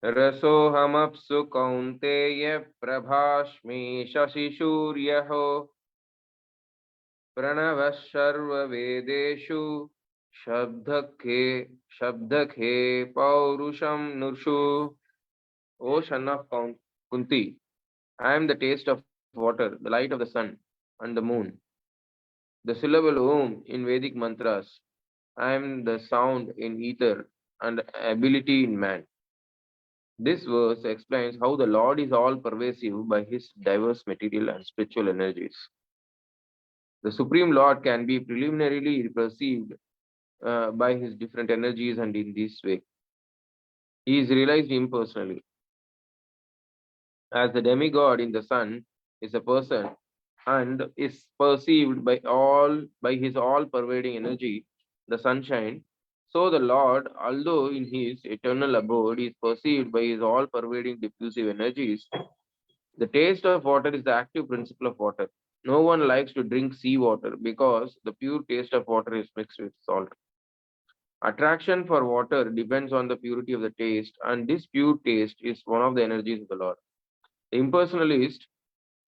रसोऽहमप्सु Kaunteya प्रभास्मि शशिसूर्यः प्रणवः सर्ववेदेषु शब्दखे शब्दखे पौरुषं नुषु. O son of Kunti, I am the taste of water, the light of the sun and the moon, the syllable Om in Vedic mantras. I am the sound in ether and ability in man. This verse explains how the Lord is all pervasive by his diverse material and spiritual energies. The Supreme Lord can be preliminarily perceived by his different energies, and in this way, he is realized impersonally. As the demigod in the sun is a person and is perceived by his all pervading energy, the sunshine, so the Lord, although in his eternal abode, is perceived by his all pervading diffusive energies. The taste of water is the active principle of water. No one likes to drink seawater because the pure taste of water is mixed with salt. Attraction for water depends on the purity of the taste, and this pure taste is one of the energies of the Lord. The impersonalist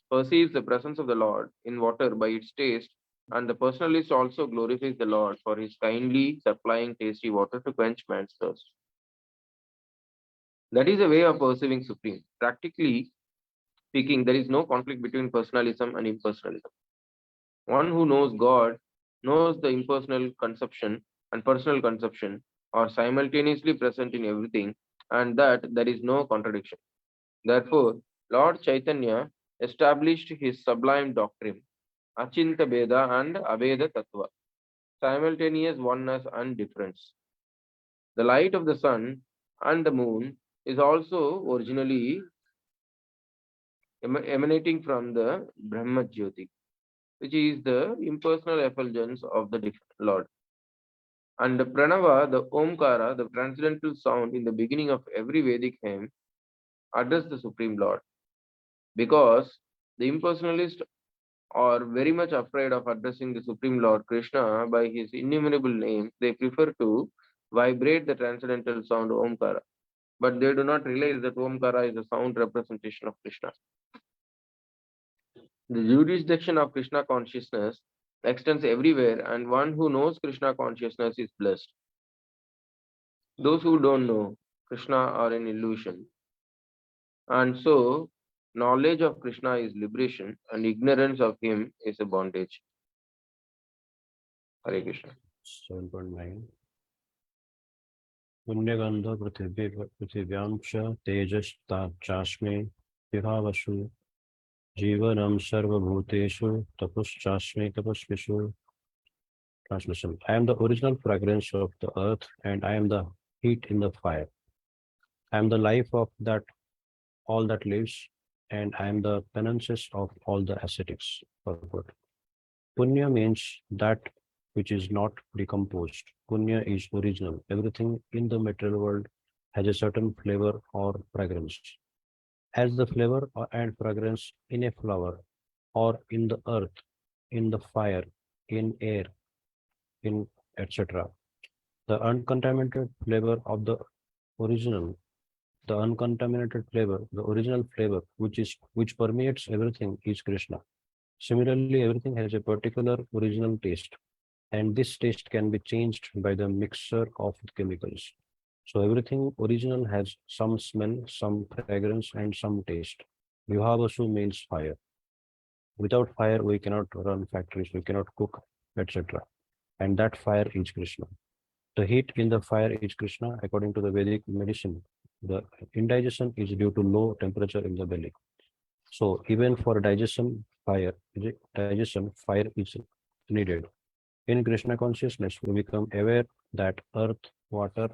perceives the presence of the Lord in water by its taste, and the personalist also glorifies the Lord for his kindly supplying tasty water to quench man's thirst. That is a way of perceiving supreme. Practically speaking, there is no conflict between personalism and impersonalism. One who knows God knows the impersonal conception and personal conception are simultaneously present in everything, and that there is no contradiction. Therefore, Lord Chaitanya established his sublime doctrine, Achinta Beda and Aveda Tattva, simultaneous oneness and difference. The light of the sun and the moon is also originally emanating from the Brahma Jyoti, which is the impersonal effulgence of the Lord. And the Pranava, the Omkara, the transcendental sound in the beginning of every Vedic hymn, address the Supreme Lord. Because the impersonalists are very much afraid of addressing the Supreme Lord Krishna by his innumerable names, they prefer to vibrate the transcendental sound Omkara. But they do not realize that Omkara is a sound representation of Krishna. The jurisdiction of Krishna consciousness extends everywhere, and one who knows Krishna consciousness is blessed. Those who don't know Krishna are an illusion. And so, knowledge of Krishna is liberation, and ignorance of him is a bondage. Hare Krishna. 7.9 पुण्यगंध पृथिव्यां च तेजश्चास्मे विभावसु जीवनं सर्वभूतेषु तपश्चास्मे तपस्विषु. Translation: I am the original fragrance of the earth, and I am the heat in the fire. I am the life of that all that lives, and I am the penances of all the ascetics. Purport. Punya means that which is not decomposed. Punya is original. Everything in the material world has a certain flavor or fragrance. As the flavor and fragrance in a flower, or in the earth, in the fire, in air, in etc. The uncontaminated flavor of the original, the uncontaminated flavor, the original flavor, which permeates everything, is Krishna. Similarly, everything has a particular original taste, and this taste can be changed by the mixture of chemicals. So everything original has some smell, some fragrance, and some taste. Vibhavasu means fire. Without fire, we cannot run factories, we cannot cook, etc. And that fire is Krishna. The heat in the fire is Krishna. According to the Vedic medicine, the indigestion is due to low temperature in the belly. So even for fire is needed. In Krishna consciousness, we become aware that earth, water,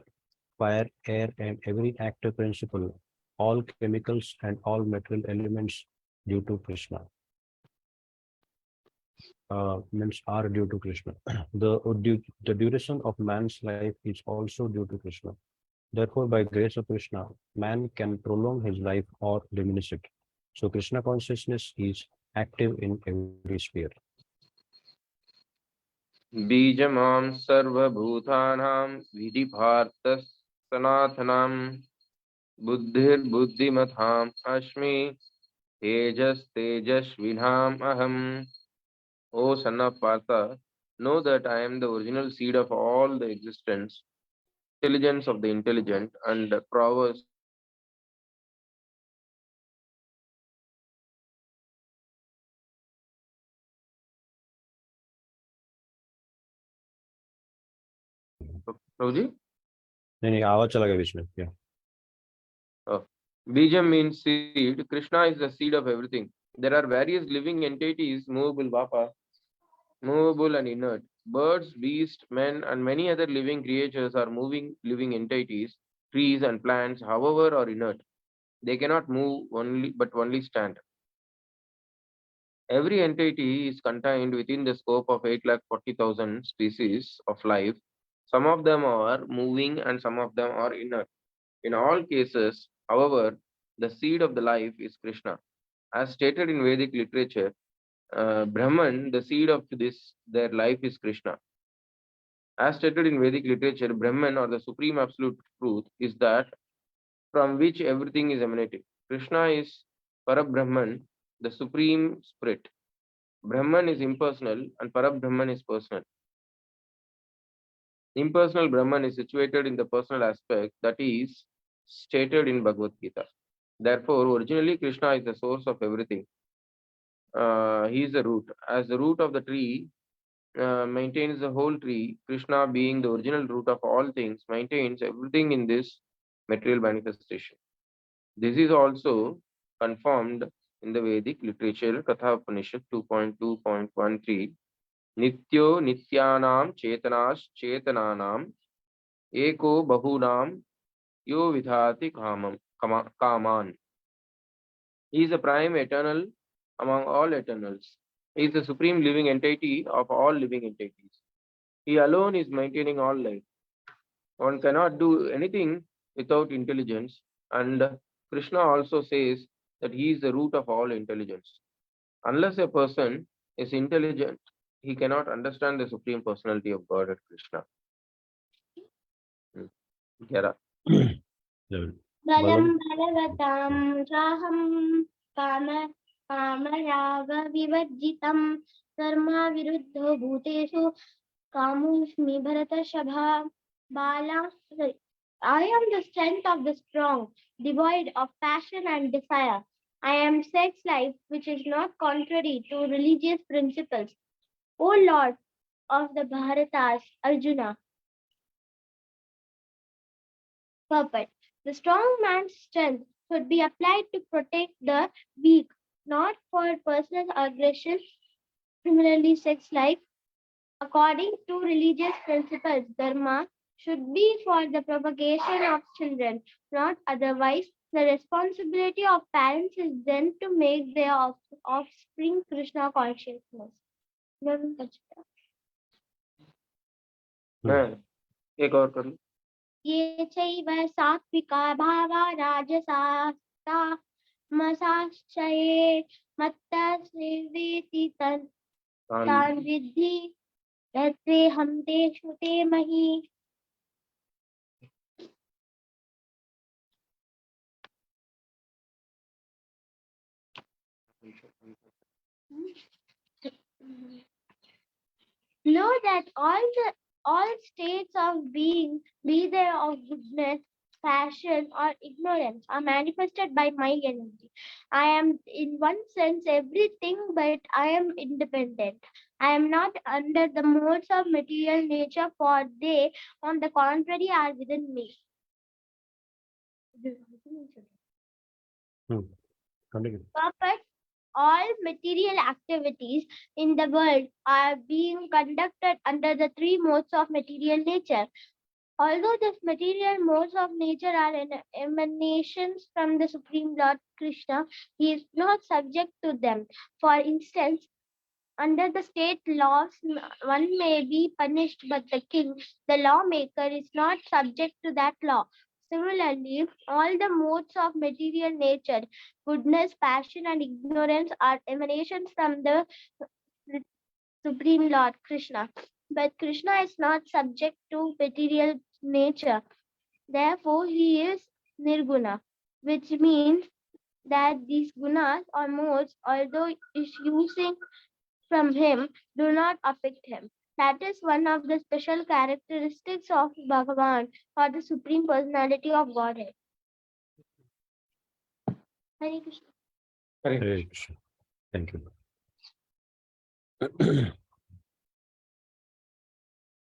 fire, air, and every active principle, all chemicals and all material elements due to Krishna, means are due to Krishna. The duration of man's life is also due to Krishna. Therefore, by grace of Krishna, man can prolong his life or diminish it. So Krishna consciousness is active in every sphere. Bijamam sarva bhutanam vidibhartas sanathanam Buddhir buddhimatham ashmi. Tejas tejasvinam aham. O son of Partha, know that I am the original seed of all the existence, intelligence of the intelligent, and prowess of the powerful. I am the Lord of the universe. Prabhuji? नहीं आवाज चला गया बीच में क्या? Oh. Bijam means seed. Krishna is the seed of everything. There are various living entities, movable, Bapa, movable and inert. Birds, beasts, men, and many other living creatures are moving living entities. Trees and plants, however, are inert. They cannot move only but only stand. Every entity is contained within the scope of 8,40,000 species of life. Some of them are moving and some of them are inert. In all cases, however, the seed of the life is Krishna. As stated in Vedic literature, Brahman, the seed of this, their life is Krishna. As stated in Vedic literature, Brahman or the supreme absolute truth is that from which everything is emanating. Krishna is Parabrahman, the supreme spirit. Brahman is impersonal and Parabrahman is personal. Impersonal Brahman is situated in the personal aspect that is stated in Bhagavad Gita. Therefore, originally Krishna is the source of everything. He is the root. As the root of the tree maintains the whole tree, Krishna, being the original root of all things, maintains everything in this material manifestation. This is also confirmed in the Vedic literature, Katha Upanishad 2.2.13. Nityo nityanam chetanash chetananam eko bahunam yo vidhati kaman. He is the prime eternal among all eternals. He is the supreme living entity of all living entities. He alone is maintaining all life. One cannot do anything without intelligence, and Krishna also says that he is the root of all intelligence. Unless a person is intelligent, he cannot understand the supreme personality of God at Krishna. Hmm. Gyara. बलं बलवतां चाहं काम कामरागविवर्जितं कर्माविरुद्धो भूतेषु कामोऽस्मि भरतर्षभा बाला I am the strength of the strong, devoid of passion and desire. I am sex life, which is not contrary to religious principles. O Lord of the Bharatas, Arjuna, purport. The strong man's strength should be applied to protect the weak, not for personal aggression. Similarly, sex life, according to religious principles, dharma should be for the propagation of children, not otherwise. The responsibility of parents is then to make their offspring Krishna consciousness. हाँ, एक और कर लो. ये चैव सात्विका भावा राजसास्तामसाश्चये मत्तस्वेति तान् विद्धि यत्रेऽहं तेषु ते मही. Know that all states of being, be they of goodness, passion, or ignorance, are manifested by my energy. I am, in one sense, everything, but I am independent. I am not under the modes of material nature, for they, on the contrary, are within me. Purpose. All material activities in the world are being conducted under the three modes of material nature. Although these material modes of nature are emanations from the Supreme Lord Krishna, he is not subject to them. For instance, under the state laws, one may be punished, but the king, the lawmaker, is not subject to that law. Similarly, all the modes of material nature, goodness, passion, and ignorance, are emanations from the Supreme Lord Krishna. But Krishna is not subject to material nature. Therefore, he is nirguna, which means that these gunas or modes, although issuing from him, do not affect him. That is one of the special characteristics of Bhagavan or the Supreme Personality of Godhead. Hare Krishna. Hare Krishna. Thank you.